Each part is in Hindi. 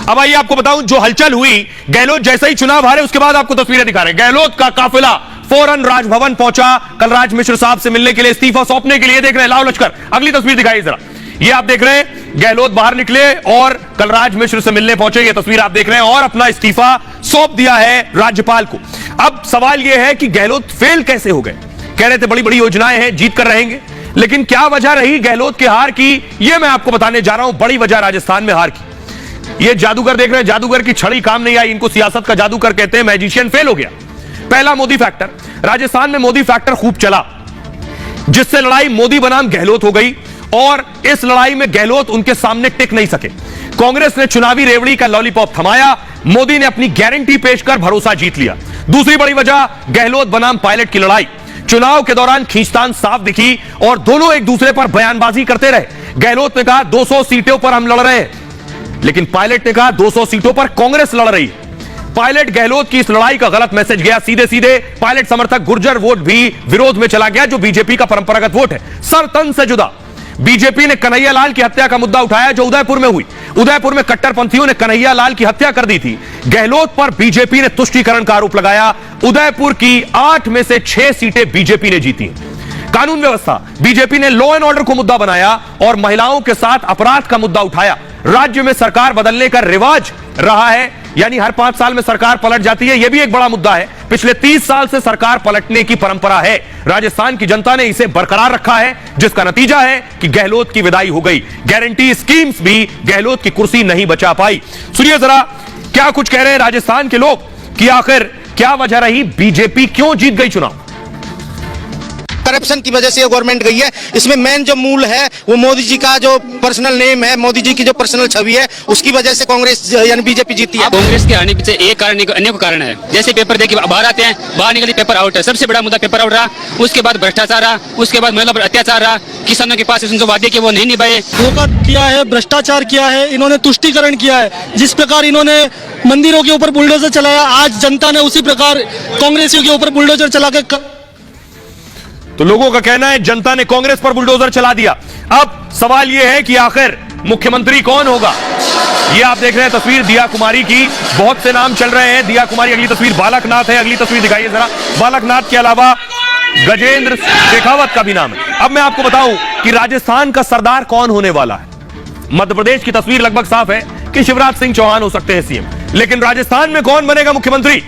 अब आइए आपको बताऊं जो हलचल हुई, गहलोत जैसे ही चुनाव हारे उसके बाद आपको तस्वीरें दिखा रहे हैं। गहलोत का काफिला फौरन राजभवन पहुंचा कलराज मिश्र साहब से मिलने के लिए, इस्तीफा सौंपने के लिए। देख रहे हैं लाव लश्कर, अगली तस्वीर दिखाइए जरा। ये आप देख रहे हैं गहलोत बाहर निकले और कलराज मिश्र से मिलने पहुंचे, ये तस्वीर आप देख रहे हैं, और अपना इस्तीफा सौंप दिया है राज्यपाल को। अब सवाल यह है कि गहलोत फेल कैसे हो गए? कह रहे थे बड़ी बड़ी योजनाएं हैं, जीत कर रहेंगे, लेकिन क्या वजह रही गहलोत के हार की, यह मैं आपको बताने जा रहा हूं। बड़ी वजह राजस्थान में हार की। ये जादूगर देख रहे हैं, जादूगर की छड़ी काम नहीं आई, इनको सियासत का जादूगर कहते हैं, मैजिशियन फेल हो गया। पहला मोदी फैक्टर, राजस्थान में मोदी फैक्टर खूब चला, जिससे लड़ाई मोदी बनाम गहलोत हो गई, और इस लड़ाई में गहलोत उनके सामने टिक नहीं सके। कांग्रेस ने चुनावी रेवड़ी का लॉलीपॉप थमाया, मोदी ने अपनी गारंटी पेश कर भरोसा जीत लिया। दूसरी बड़ी वजह गहलोत बनाम पायलट की लड़ाई। चुनाव के दौरान खींचतान साफ दिखी और दोनों एक दूसरे पर बयानबाजी करते रहे। गहलोत ने कहा 200 सीटों पर हम लड़ रहे हैं, लेकिन पायलट ने कहा 200 सीटों पर कांग्रेस लड़ रही है। पायलट गहलोत की इस लड़ाई का गलत मैसेज गया। सीधे सीधे पायलट समर्थक गुर्जर वोट भी विरोध में चला गया, जो बीजेपी का परंपरागत वोट है, सर तन से जुदा। बीजेपी ने कन्हैया लाल की हत्या का मुद्दा उठाया जो उदयपुर में हुई। उदयपुर में कट्टरपंथियों ने कन्हैया लाल की हत्या कर दी थी। गहलोत पर बीजेपी ने तुष्टीकरण का आरोप लगाया। उदयपुर की 8 में से 6 सीटें बीजेपी ने जीती। कानून व्यवस्था, बीजेपी ने लॉ एंड ऑर्डर को मुद्दा बनाया और महिलाओं के साथ अपराध का मुद्दा उठाया। राज्य में सरकार बदलने का रिवाज रहा है, यानी हर 5 साल में सरकार पलट जाती है, यह भी एक बड़ा मुद्दा है। पिछले 30 साल से सरकार पलटने की परंपरा है। राजस्थान की जनता ने इसे बरकरार रखा है, जिसका नतीजा है कि गहलोत की विदाई हो गई। गारंटी स्कीम्स भी गहलोत की कुर्सी नहीं बचा पाई। सुनिए जरा क्या कुछ कह रहे हैं राजस्थान के लोग कि आखिर क्या वजह रही, बीजेपी क्यों जीत गई चुनाव। करप्शन की वजह से ये गवर्नमेंट गई है। इसमें मेन जो मूल है वो मोदी जी का जो पर्सनल नेम है, मोदी जी की जो पर्सनल छवि है, उसकी वजह से कांग्रेस यानी बीजेपी जीती है। कांग्रेस के आने के पीछे एक कारण अनेक कारण है। जैसे पेपर देखिए बाहर आते हैं, बाहर निकलते पेपर आउट है, सबसे बड़ा मुद्दा पेपर आउट रहा। उसके बाद भ्रष्टाचार रहा, उसके बाद महिला पर अत्याचार रहा, किसानों के पास उनसे वादे किए वो नहीं निभाए, धोखा किया है, भ्रष्टाचार किया है, इन्होंने तुष्टीकरण किया है। जिस प्रकार इन्होंने मंदिरों के ऊपर बुलडोजर चलाया, आज जनता ने उसी प्रकार कांग्रेसियों के ऊपर बुलडोजर चला के। तो लोगों का कहना है जनता ने कांग्रेस पर बुलडोजर चला दिया। अब सवाल यह है कि आखिर मुख्यमंत्री कौन होगा। ये आप देख रहे हैं तस्वीर दिया कुमारी की, बहुत से नाम चल रहे हैं। दिया कुमारी, अगली तस्वीर बालकनाथ है, अगली तस्वीर दिखाइए जरा। बालकनाथ के अलावा गजेंद्र शेखावत का भी नाम है। अब मैं आपको बताऊं कि राजस्थान का सरदार कौन होने वाला है। मध्य प्रदेश की तस्वीर लगभग साफ है कि शिवराज सिंह चौहान हो सकते हैं सीएम, लेकिन राजस्थान में कौन बनेगा मुख्यमंत्री।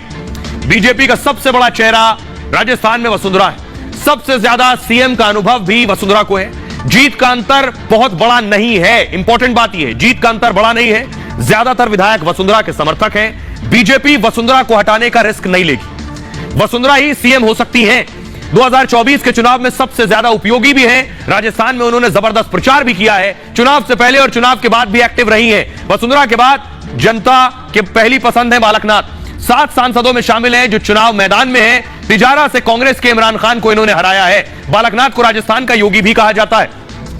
बीजेपी का सबसे बड़ा चेहरा राजस्थान में वसुंधरा है। सबसे ज्यादा सीएम का अनुभव भी वसुंधरा को है। जीत का अंतर बहुत बड़ा नहीं है, इंपॉर्टेंट बात यह है, जीत का अंतर बड़ा नहीं है। ज्यादातर विधायक वसुंधरा के समर्थक हैं। बीजेपी वसुंधरा को हटाने का रिस्क नहीं लेगी, वसुंधरा ही सीएम हो सकती हैं। 2024 के चुनाव में सबसे ज्यादा उपयोगी भी हैं। राजस्थान में उन्होंने जबरदस्त प्रचार भी किया है, चुनाव से पहले और चुनाव के बाद भी एक्टिव रही हैं। वसुंधरा के बाद जनता के पहली पसंद है बालकनाथ। 7 सांसदों में शामिल हैं जो चुनाव मैदान में हैं। तिजारा से कांग्रेस के इमरान खान को इन्होंने हराया है। बालकनाथ को राजस्थान का योगी भी कहा जाता है।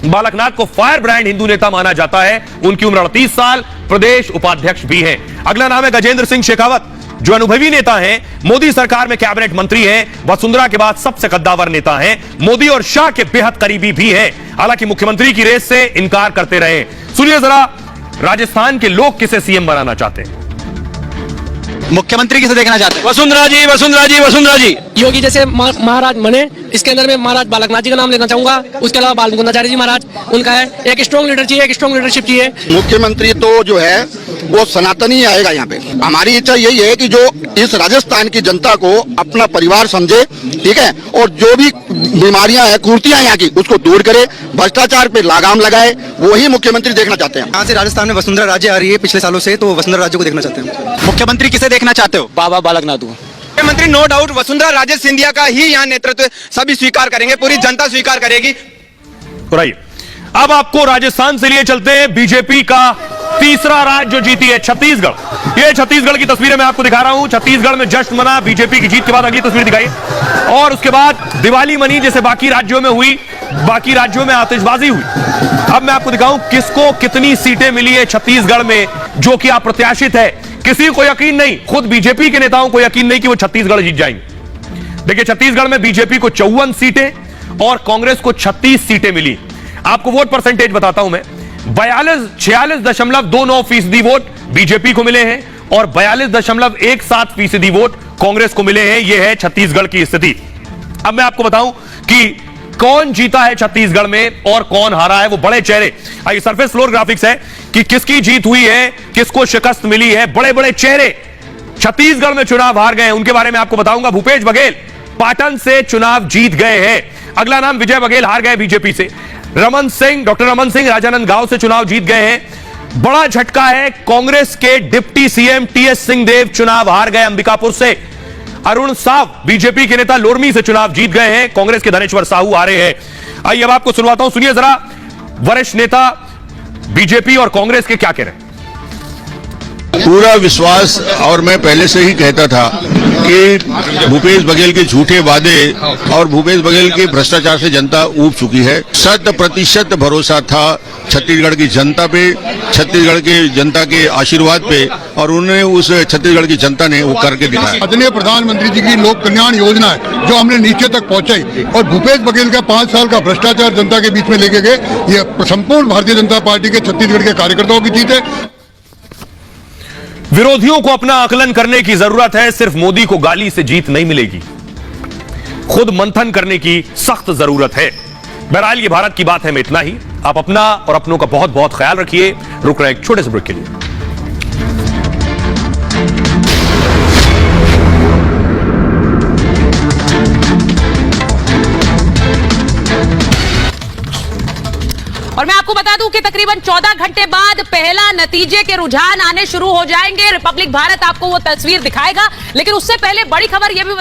बालकनाथ को फायर ब्रांड हिंदू नेता माना जाता है। उनकी उम्र 38 साल, प्रदेश उपाध्यक्ष भी हैं। अगला नाम है गजेंद्र सिंह शेखावत, जो अनुभवी नेता हैं, मोदी सरकार में कैबिनेट मंत्री हैं, वसुंधरा के बाद सबसे कद्दावर नेता हैं, मोदी और शाह के बेहद करीबी भी हैं। हालांकि मुख्यमंत्री की रेस से इनकार करते रहे। सुनिए जरा राजस्थान के लोग किसे सीएम बनाना चाहते हैं, मुख्यमंत्री किसे देखना चाहते हैं। वसुंधरा जी, वसुंधरा जी, वसुंधरा जी। योगी जैसे महाराज बने, इसके अंदर में महाराज बालकनाथ जी का नाम लेना चाहूंगा। उसके अलावा बाल मुकुंदाचार्य जी महाराज, उनका है। एक स्ट्रॉन्ग लीडर चाहिए, एक स्ट्रॉन्ग लीडरशिप चाहिए। मुख्यमंत्री तो जो है वो सनातनी आएगा यहाँ पे। हमारी इच्छा यही है कि जो इस राजस्थान की जनता को अपना परिवार समझे, ठीक है, और जो भी बीमारियां हैं, कुर्तियां यहाँ की, उसको दूर करे, भ्रष्टाचार पे लगाम लगाए, वही मुख्यमंत्री देखना चाहते हैं। यहाँ से राजस्थान में वसुंधरा राज्य आ रही है पिछले सालों से, तो वसुंधरा राज्य को देखना चाहते हैं। मुख्यमंत्री किसे देखना चाहते हो। बाबा बालकनाथ को मुख्यमंत्री नो डाउट वसुंधरा राजे सिंधिया का ही यहाँ नेतृत्व सभी स्वीकार करेंगे, पूरी जनता स्वीकार करेगी। अब आपको राजस्थान से लिए चलते हैं बीजेपी का तीसरा राज्य जो जीती है, छत्तीसगढ़। ये छत्तीसगढ़ की तस्वीरें मैं आपको दिखा रहा हूं। छत्तीसगढ़ में जश्न मना बीजेपी की जीत के बाद। अगली तस्वीर दिखाइए। और उसके बाद दिवाली मनी जैसे बाकी राज्यों में हुई, बाकी राज्यों में आतिशबाजी हुई। अब मैं आपको दिखाऊं किसको कितनी सीटें मिली है छत्तीसगढ़ में, जो कि अप्रत्याशित है। किसी को यकीन नहीं, खुद बीजेपी के नेताओं को यकीन नहीं कि वो छत्तीसगढ़ जीत जाएंगे। देखिए छत्तीसगढ़ में बीजेपी को 54 सीटें और कांग्रेस को 36 सीटें मिली। आपको वोट परसेंटेज बताता हूं मैं। 46.29% वोट बीजेपी को मिले हैं और 42.17% वोट कांग्रेस को मिले हैं। यह है छत्तीसगढ़ की स्थिति। अब मैं आपको बताऊं कि कौन जीता है छत्तीसगढ़ में और कौन हारा है। वो बड़े चेहरे, आइए सरफेस फ्लोर ग्राफिक्स है कि किसकी जीत हुई है, किसको शिकस्त मिली है। बड़े बड़े चेहरे छत्तीसगढ़ में चुनाव हार गए हैं, उनके बारे में आपको बताऊंगा। भूपेश बघेल पाटन से चुनाव जीत गए हैं। अगला नाम विजय बघेल हार गए बीजेपी से। डॉक्टर रमन सिंह राजनांदगांव से चुनाव जीत गए हैं। बड़ा झटका है, कांग्रेस के डिप्टी सीएम टीएस सिंहदेव चुनाव हार गए अंबिकापुर से। अरुण साव बीजेपी के नेता लोरमी से चुनाव जीत गए हैं। कांग्रेस के धनेश्वर साहू हारे हैं। आइए अब आपको सुनवाता हूं, सुनिए जरा वरिष्ठ नेता बीजेपी और कांग्रेस के क्या कह रहे हैं। पूरा विश्वास, और मैं पहले से ही कहता था कि भूपेश बघेल के झूठे वादे और भूपेश बघेल के भ्रष्टाचार से जनता ऊब चुकी है। 100% भरोसा था छत्तीसगढ़ की जनता पे, छत्तीसगढ़ के जनता के आशीर्वाद पे, और उन्हें उस छत्तीसगढ़ की जनता ने वो करके दिखाया। आदरणीय प्रधानमंत्री जी की लोक कल्याण योजना है जो हमने नीचे तक पहुंचाई, और भूपेश बघेल का 5 साल का भ्रष्टाचार जनता के बीच में लेके गए। ये संपूर्ण भारतीय जनता पार्टी के छत्तीसगढ़ के कार्यकर्ताओं की जीत है। विरोधियों को अपना आकलन करने की जरूरत है। सिर्फ मोदी को गाली से जीत नहीं मिलेगी, खुद मंथन करने की सख्त जरूरत है। बहरहाल ये भारत की बात है में इतना ही। आप अपना और अपनों का बहुत बहुत ख्याल रखिए। रुक रहे एक छोटे से ब्रेक के लिए। और मैं आपको बता दूं कि तकरीबन 14 घंटे बाद पहला नतीजे के रुझान आने शुरू हो जाएंगे। रिपब्लिक भारत आपको वो तस्वीर दिखाएगा, लेकिन उससे पहले बड़ी खबर यह भी